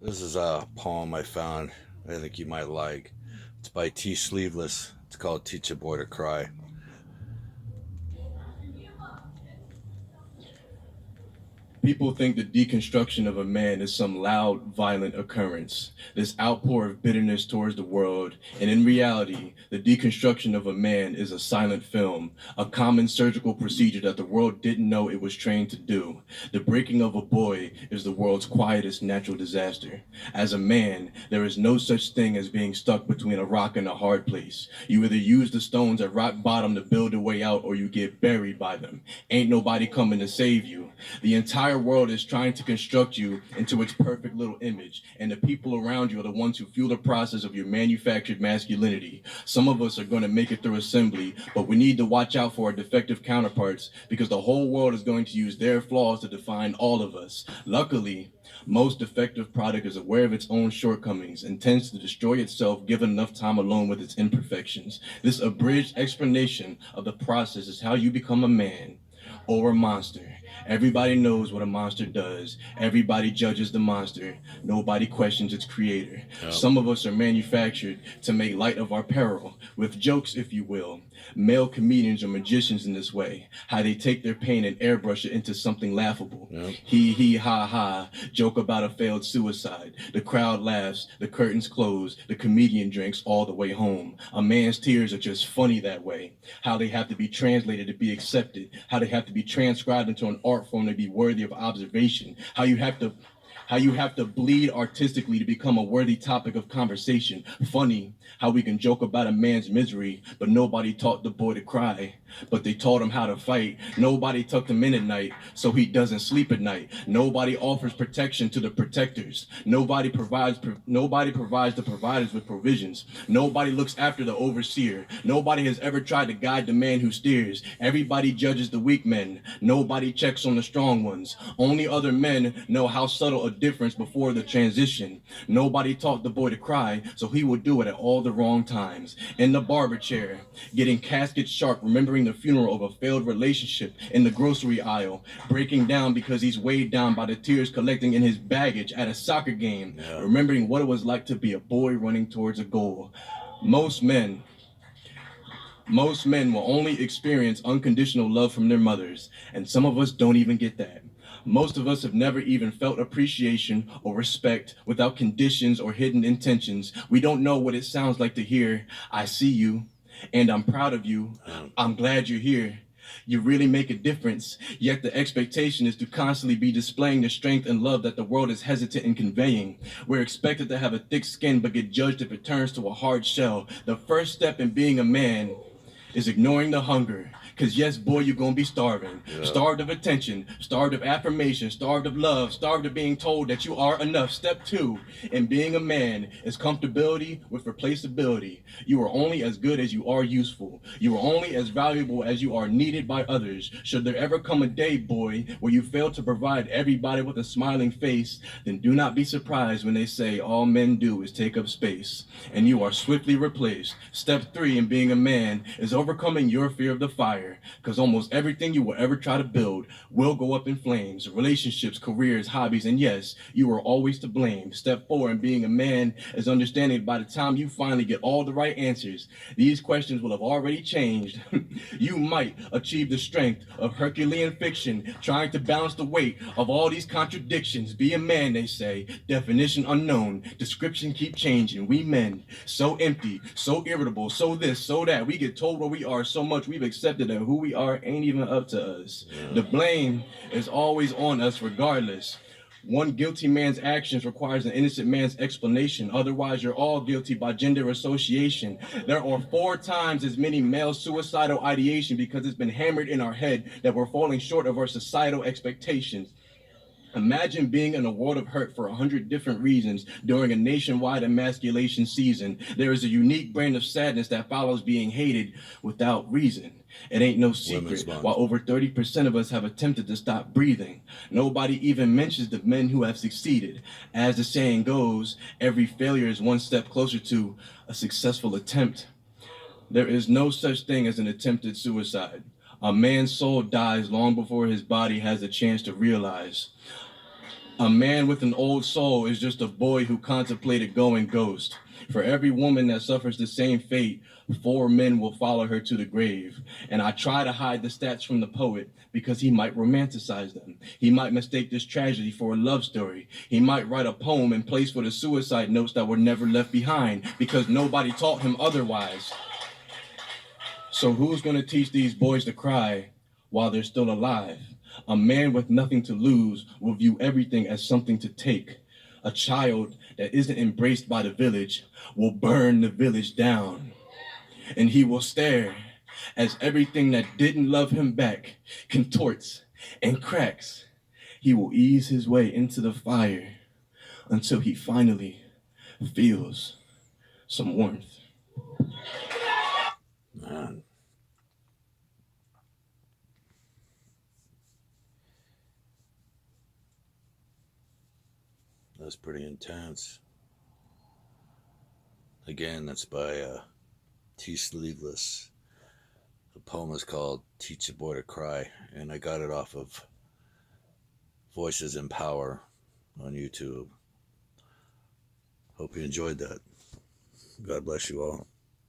This is a poem I found I think you might like. It's by Tsleeveless. It's called Teach a Boy to Cry. People think the deconstruction of a man is some loud, violent occurrence, this outpour of bitterness towards the world, and in reality, the deconstruction of a man is a silent film, a common surgical procedure that the world didn't know it was trained to do. The breaking of a boy is the world's quietest natural disaster. As a man, there is no such thing as being stuck between a rock and a hard place. You either use the stones at rock bottom to build a way out, or you get buried by them. Ain't nobody coming to save you. The entire world is trying to construct you into its perfect little image, and the people around you are the ones who fuel the process of your manufactured masculinity. Some of us are going to make it through assembly, but we need to watch out for our defective counterparts because the whole world is going to use their flaws to define all of us. Luckily, most defective product is aware of its own shortcomings and tends to destroy itself given enough time alone with its imperfections. This abridged explanation of the process is how you become a man or a monster. Everybody knows what a monster does. Everybody judges the monster. Nobody questions its creator. Yep. Some of us are manufactured to make light of our peril, with jokes, if you will. Male comedians are magicians in this way, how they take their pain and airbrush it into something laughable. Yep. He, ha, ha, joke about a failed suicide. The crowd laughs, the curtains close, the comedian drinks all the way home. A man's tears are just funny that way. How they have to be translated to be accepted, how they have to be transcribed into an art form to be worthy of observation, how you have to bleed artistically to become a worthy topic of conversation. Funny how we can joke about a man's misery, but nobody taught the boy to cry. But they taught him how to fight. Nobody tucked him in at night so he doesn't sleep at night. Nobody offers protection to the protectors. Nobody provides the providers with provisions. Nobody looks after the overseer. Nobody has ever tried to guide the man who steers. Everybody judges the weak men. Nobody checks on the strong ones. Only other men know how subtle a difference before the transition. Nobody taught the boy to cry, so he would do it at all the wrong times. In the barber chair, getting casket sharp, remembering the funeral of a failed relationship. In the grocery aisle, breaking down because he's weighed down by the tears collecting in his baggage at a soccer game. Yeah. Remembering what it was like to be a boy running towards a goal. Most men will only experience unconditional love from their mothers, and some of us don't even get that. Most of us have never even felt appreciation or respect without conditions or hidden intentions. We don't know what it sounds like to hear, "I see you, and I'm proud of you. I'm glad you're here. You really make a difference." Yet the expectation is to constantly be displaying the strength and love that the world is hesitant in conveying. We're expected to have a thick skin but get judged if it turns to a hard shell. The first step in being a man is ignoring the hunger. Cause yes, boy, you're gonna be starving. Yeah. Starved of attention, starved of affirmation, starved of love, starved of being told that you are enough. Step 2 in being a man is comfortability with replaceability. You are only as good as you are useful. You are only as valuable as you are needed by others. Should there ever come a day, boy, where you fail to provide everybody with a smiling face, then do not be surprised when they say all men do is take up space, and you are swiftly replaced. Step 3 in being a man is overcoming your fear of the fire. Because almost everything you will ever try to build will go up in flames. Relationships, careers, hobbies, and yes, you are always to blame. Step 4 in being a man is understanding by the time you finally get all the right answers, these questions will have already changed. You might achieve the strength of Herculean fiction, trying to balance the weight of all these contradictions. Be a man, they say. Definition unknown. Description keep changing. We men, so empty, so irritable, so this, so that. We get told where we are so much we've accepted that who we are ain't even up to us. The blame is always on us regardless. One guilty man's actions requires an innocent man's explanation. Otherwise, you're all guilty by gender association. There are 4 times as many male suicidal ideation because it's been hammered in our head that we're falling short of our societal expectations. Imagine being in a world of hurt for 100 different reasons during a nationwide emasculation season. There is a unique brand of sadness that follows being hated without reason. It ain't no secret. While over 30% of us have attempted to stop breathing, nobody even mentions the men who have succeeded. As the saying goes, every failure is one step closer to a successful attempt. There is no such thing as an attempted suicide. A man's soul dies long before his body has a chance to realize. A man with an old soul is just a boy who contemplated going ghost. For every woman that suffers the same fate, 4 men will follow her to the grave. And I try to hide the stats from the poet because he might romanticize them. He might mistake this tragedy for a love story. He might write a poem in place for the suicide notes that were never left behind because nobody taught him otherwise. So who's going to teach these boys to cry while they're still alive? A man with nothing to lose will view everything as something to take. A child that isn't embraced by the village will burn the village down. And he will stare as everything that didn't love him back contorts and cracks. He will ease his way into the fire until he finally feels some warmth. Man. That's pretty intense. Again, that's by Tsleeveless. The poem is called Teach a Boy to Cry, and I got it off of Voices in Power on YouTube. Hope you enjoyed that. God bless you all.